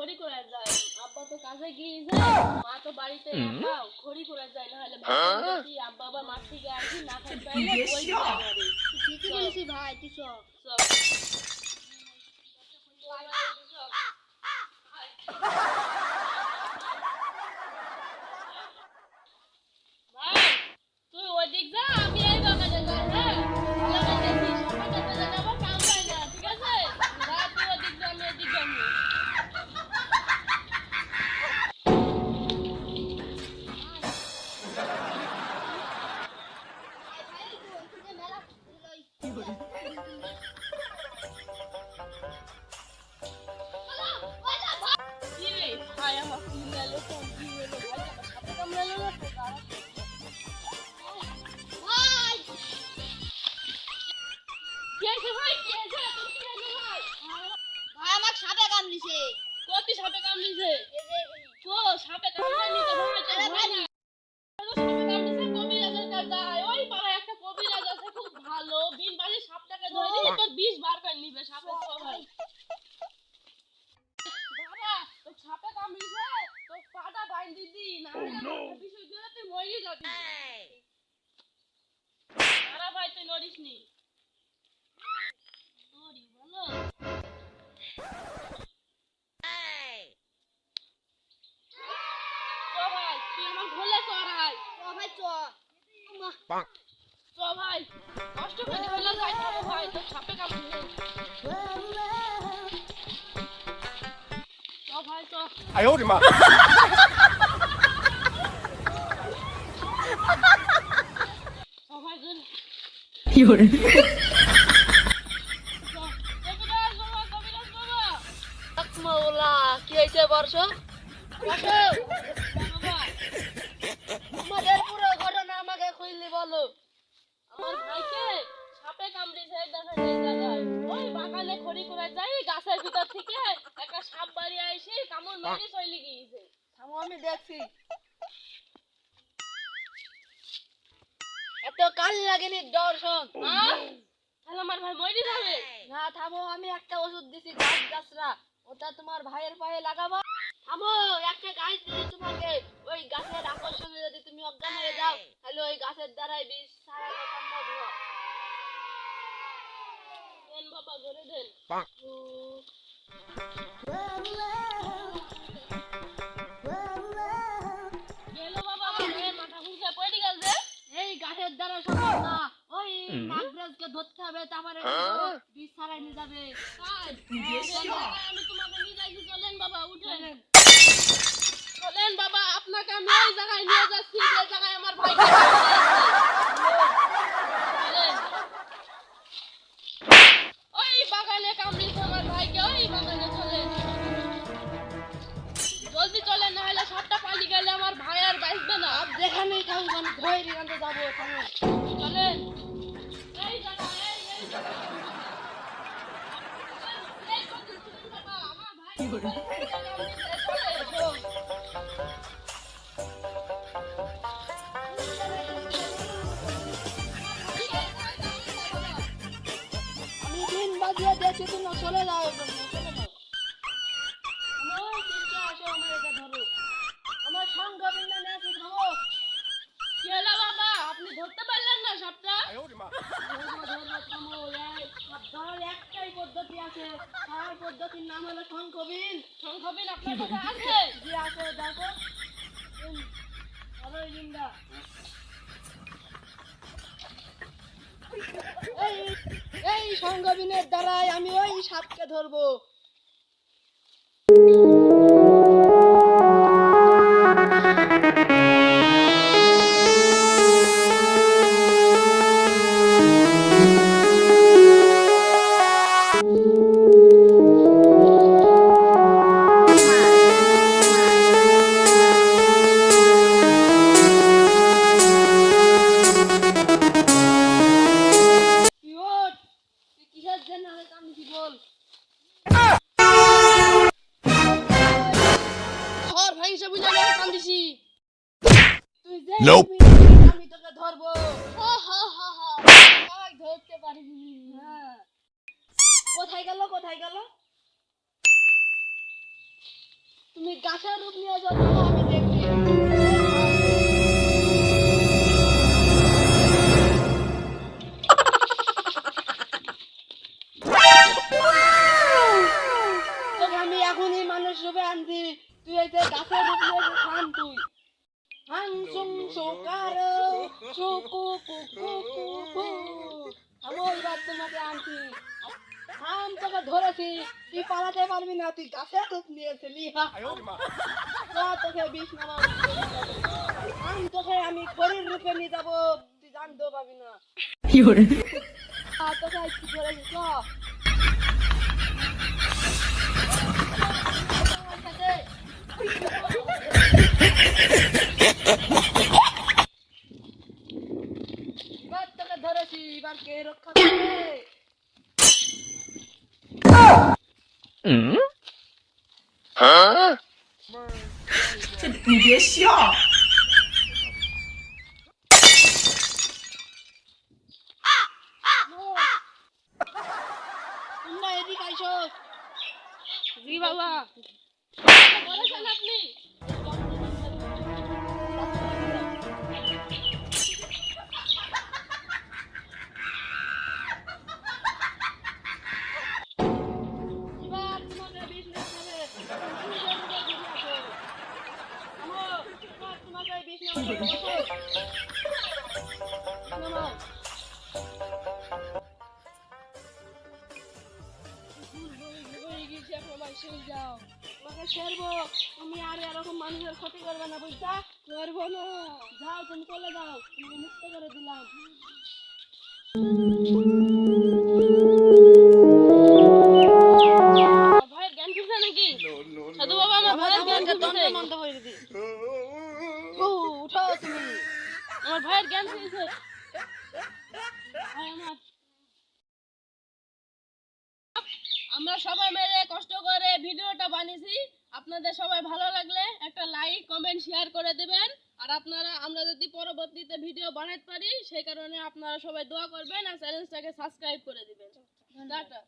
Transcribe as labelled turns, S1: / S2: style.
S1: খড়ি করে যায়, আব্বা তো কাজে গিয়েছে, মা তো বাড়িতে একা, খড়ি করে যায়, না হলে ভাবি আব্বা আবার মাঠ থেকে আসি না খাই পাইলে ওই আমারে
S2: ঠিকই বলেছি ভাই, তুই চ।
S1: সব ভাই তুই ওদিক যা, আমি এই বাগানে যাই। হ্যাঁ লাগাইতেছি সকালে বেলা যাবো, কাম পাই না, ঠিক আছে? যা তুই ওদিক যা, আমি এদিক যাবো।
S2: ভাই তুই ওইদিকে মেলা লই।
S1: কি রে ভাই, আমার কিনালো কোন কি হলো ভাই, আমার সাপে কামড়ালো না তো? দাঁড়া।
S2: ভাই
S1: কি হয়েছে ভাই, কি হয়েছে, তোর কি হয়েছে ভাই?
S2: ভাই আমার সাপে কামড়িছে।
S1: কত সাপে কামড়িছে?
S2: এই যে
S1: তো সাপে কামড়ানি তো ভাই, তোর
S2: আরে
S1: ভয়
S2: ভাই
S1: না? সাপে কামড়িছে, কবিরাজের কাছে যায়। ওই পাড়ায় একটা কবিরাজ আছে, খুব ভালো, বিন বাড়ি সাপটাকে ধরে দিলে তোর বিষ বার করে নিবে সাপের সবাই। বাবা তোর সাপে কামড়িছে, তোর পাটা বাইন্ধি দি, না হলে বিষয় দিয়ে তুই মরে যাবি। আরে ভাই তুই নড়িস নি, নড়ি ভালো। চ ভাই তুই আমার ভুলে চড়াই,
S2: ও ভাই চ।
S1: চ ভাই কষ্ট করে হলো যাইতে হবে ভাই, তোর সাপে কামড়িছে। চ ভাই চ।
S3: 哎呦我的妈！
S1: চ ভাই গুল।
S3: 有人，
S1: চ কবিরাজ বাবা, কবিরাজ বাবা।
S2: মাওলা কি হইছে বর্ষ?
S1: বাবা
S2: আমাদের পুরো ঘটনা আমাকে কইলি বলো।
S1: আমার ভাইকে সাপে কামড়েছে, দেখেন এই জায়গায় ওই বাগানে খড়ি করে যাই, গাছের ভিতর থেকে একটা সাপ বাড়ি আইসে কামড় মেরে চলে গিয়েছে।
S2: থামো আমি দেখছি। এত কাল লাগেনি দর্শন।
S1: তাহলে আমার ভাই মরে যাবে।
S2: না থামো, আমি একটা ওষুধ দিছি গাছ গাছরা, ওটা তোমার ভাইয়ের পায়ে লাগাবো। থামো, একটা গাছ দিছি তোমাকে, ওই গাছের আকর্ষণে যদি তুমি অজ্ঞান হয়ে যাও তাহলে ওই গাছের দ্বারাই বিষ ছাড়ানো সম্ভব হয়।
S1: দেন বাবা ধরে দেন। গেল বাবা, আমার ভাইয়ের মাথা ঘুরছে পড়ে গেছে।
S2: এই গাছের দ্বারা সম্ভব না, ওই নাগরাজকে ধরতে হবে, তারপরে বিষ ছাড়াই নিয়ে যাবে।
S1: তাই? আমি তোমাকে নিয়ে যাইছি, চলেন বাবা উঠেন। চলেন বাবা, আপনাকে আমি ওই জায়গায় নিয়ে যাচ্ছি যে জায়গায় আমার ভাইকে চলেন। ওই বাগানে কামড়িয়েছে আমার ভাইকে, ওই বাগানে চলেন, জলদি চলেন, না হলে সাপটা পালিয়ে গেলে আমার ভাই আর বাঁচবে না।
S2: যেখানেই থাকুক আমি ভয় রিগানতে যাবো। থামো।
S1: চলেন এই জায়গা, এই জায়গা। এই কত ছোট বাবা, আমার ভাই
S2: আমি দিন বাজিয়ে দেখছি তুমি চলে যাও, চলে যাও। আমার চিন্তা আসো, আমার এটা ধরো, আমার সঙ্গ বিন্দানে আছি। থামো।
S1: কি হলো বাবা, আপনি ধরতে পারলেন না সাপটা?
S3: 哎呦我的妈！
S2: ধরো, ধরো, থামো। সাপ ধরার একটাই পদ্ধতি আছে, তার পদ্ধতির নাম হলো শঙ্খবিল।
S1: শঙ্খবিল আপনার কাছে আছে?
S2: জি আছে, দেখো। ধরো এই জিন্দা। এই এই শঙ্খবিলের দ্বারাই আমি ওই সাপকে ধরবো। ইয়ট, তুই কিসের জন্য আমাকে কামড়েছি বল?
S1: ঘর ভাঙছে বুঝে আমি কান্দিছি।
S2: তুই যে
S3: Nope.
S2: আমি তোকে ধরবো।
S1: হা হা হা হা, আমাকে ধরতে পারবি?
S2: হ্যাঁ। কোথায় গেল, কোথায় গেল? তুমি গাছের রূপ নিয়ে যাও, আমি দেখি। তোকে আমি এখনই মানুষ রূপে আনছি, তুই এই যে গাছের রূপ নিয়ে খান তুই। হাংসুং সুকার সুকু কুকু কুকু। আমি এবার তোমাকে আনছি, থাম, তোকে ধরেছি, তুই পালাতে পারবি না, তুই গাছের রূপ নিয়েছিলি। তোকে বিষ নামা, তোকে আমি খড়ির রূপে নিয়ে যাবো, তুই জানতেও পাবি না।
S3: 有人，
S2: তোকে কি ধরেছি চ। আমার সাথে। এবার তোকে ধরেছি, এবার কে রক্ষা করবে?
S3: 这你别笑。
S2: তোমরা এদিকে আইসো।
S1: জি বাবা। বলেছেন আপনি?
S2: এবার তোমাকে বিষ নিতে হবে। থামো, এবার তোমাকে বিষ নিতে হবে। নামাও। হয়ে গেছে, এখন আমার শেষ যাও। তোমাকে ছেড়বো, তুমি আর এরকম মানুষের ক্ষতি করবে না, বুঝছা? করবো না। যাও, তুমি চলে যাও, তোমাকে মুক্ত করে দিলাম।
S1: আমার ভাইয়ের জ্ঞান ফিরছে নাকি? সাধু বাবা, আমার ভাইয়ের জ্ঞান ফিরছে।
S2: মন্দ করে দি। উঠো তুমি।
S1: আমার ভাইয়ের জ্ঞান ফিরছে। ভাই আমার। আমরা সবাই মিলে কষ্ট করে ভিডিওটা বানিয়েছি। আপনাদের সবাই ভালো লাগলে একটা লাইক কমেন্ট শেয়ার করে দেবেন। আর আমরা যদি পরবর্তীতে ভিডিও বানাতে পারি সেই কারণে আপনারা সবাই দোয়া করবেন আর চ্যানেলটাকে সাবস্ক্রাইব করে দিবেন। টাটা।